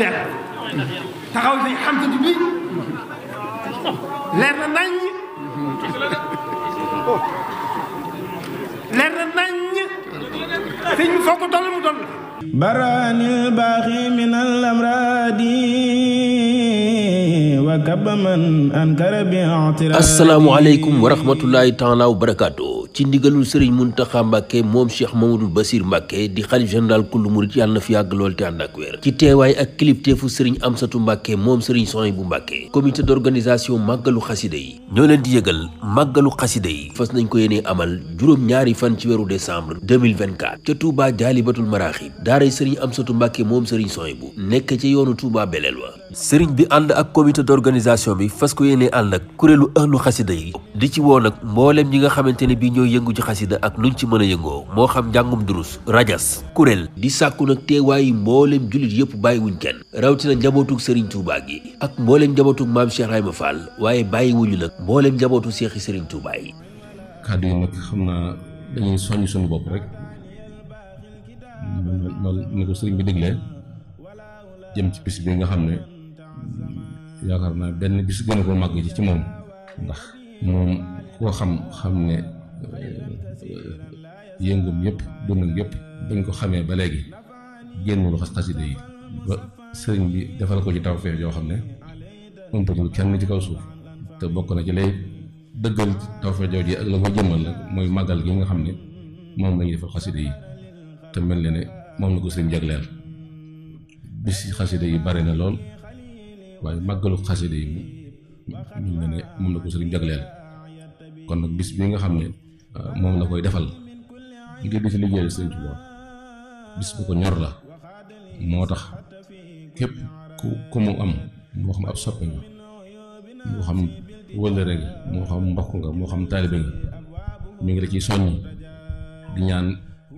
leer taxaw say xamsatu bi leer na nañ leer na nañ sëñ bi foo ko toll mu toll baraanil baaxi min al amraadi wa kabba man ankara bi i'tiraadi. asalaamaaleykum wa rahmatullahi taala wa barakaatu. ci ndigalul Serigne Mountakha Mbacké moom Cheikh Mamadou Bassir Mbacké di xalif général kullu murit yàlla na fi yàgg lool te ànd ak wér. ci teewaay ak kilifteefu Serigne Amsatou Mbacké moom Serigne Souhaïbou Mbacké comité d'organisation màggalu xasida yi ñoo leen di yëgal màggalu xasida yi fas nañ ko yéenee amal juróom-ñaari fan ci weeru décembre 2024 ca Touba Jaalibatul Maraaxib daaray Serigne Amsatou Mbacké moom Serigne Souhaïbou nekk ci yoonu Touba Belel wa Serigne bi ànd ak comité d'organisation bi fas ko yéenee ànd ak kuréelu ahlu xasida yi di ci woo nag mboolem ñi nga xamante ne bii ñooy yëngu ci xasida ak nuñ ci mën a yëngoo moo xam njàngum durus rajas kuréel di sàkku nag teewaayi mboolem jullit yëpp bàyyiwuñ kenn rawatina njabootug Serigne Touba gi ak mboolem njabootug maam Cheikh Ibrahima Fall waaye bàyyiwuñu nag mboolem njabootu seexi Serigne Touba yi. kàddu yi nag xam naa dañuy soññ suñu bopp rek loolu ni ko sëriñ bi déglee jëm ci bis bi nga xam ne yaakaar naa benn bis gën a ko màgg ci moom ndax moom koo xam ne yëngum yëpp dundam yëpp dañ ko xamee ba léegi génnul xasida yi ba sëriñ bi defal ko ci tawfeex yoo xam ne umpatul kenn ci kaw suuf te bokk na ci lay dëggal tawfeex jooju ak la ko jëmmal nag mooy màggal gi nga xam ne moom lañuy defal xasida yi te mel ne moom la ko sëriñ jagleel bis xasida yi bari na lool waaye màggalu xasida yi mel ne moom la ko sëriñ jagleel kon nag bis bi nga xam ne moom la koy defal ngir di ci liggéeyal sëriñ Tuubaa bis bu ko ñor la moo tax képp ku mu am moo xam ab soppe nga moo xam wëllëre nga moo xam mbokk nga moo xam taalibe nga mi ngi la ciy soññ di ñaan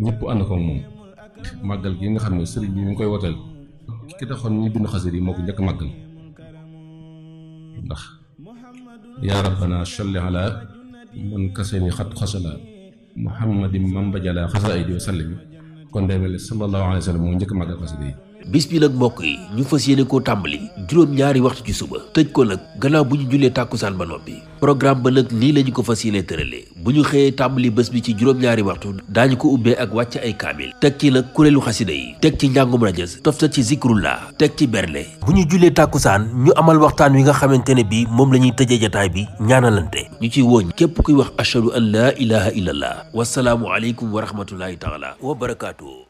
ñëpp ànd ko moom màggal gi nga xam ne sëriñ bi mi ngi koy woteel ki taxoon ñu bind xasida yi moo ko njëkk màggal ndax yaa rabbana salli ala man kasani xat xasala muhammadin man bajala xasaayidi wa sallim kon day mel ne sallallahu alayhi wa sallam moo njëkk màggal xasida yi. bis bi nag mbokk yi ñu fas yéene koo tàmbali juróom-ñaari waxtu ci suba tëj ko nag gannaaw bu ñu jullee tàkkusaan ba noppi programme ba nag nii la ñu ko fas yéene tëralee bu ñu xëyee tàmbali bés bi ci juróom-ñaari waxtu daañu ko ubbee ak wàcc ay kaamil teg ci nag kuréelu xasida yi teg ci njàngum rajas toftal ci zikrullah teg ci bernde bu ñu jullee tàkkusaan ñu amal waxtaan wi nga xamante ne bi moom la ñuy tëjee jataay bi ñaanalante ñu ci wooñ képp kuy wax ashhadu an laa ilaha illallah wasalaamu aleykum wa rahmatullahi taala wa barakaatu.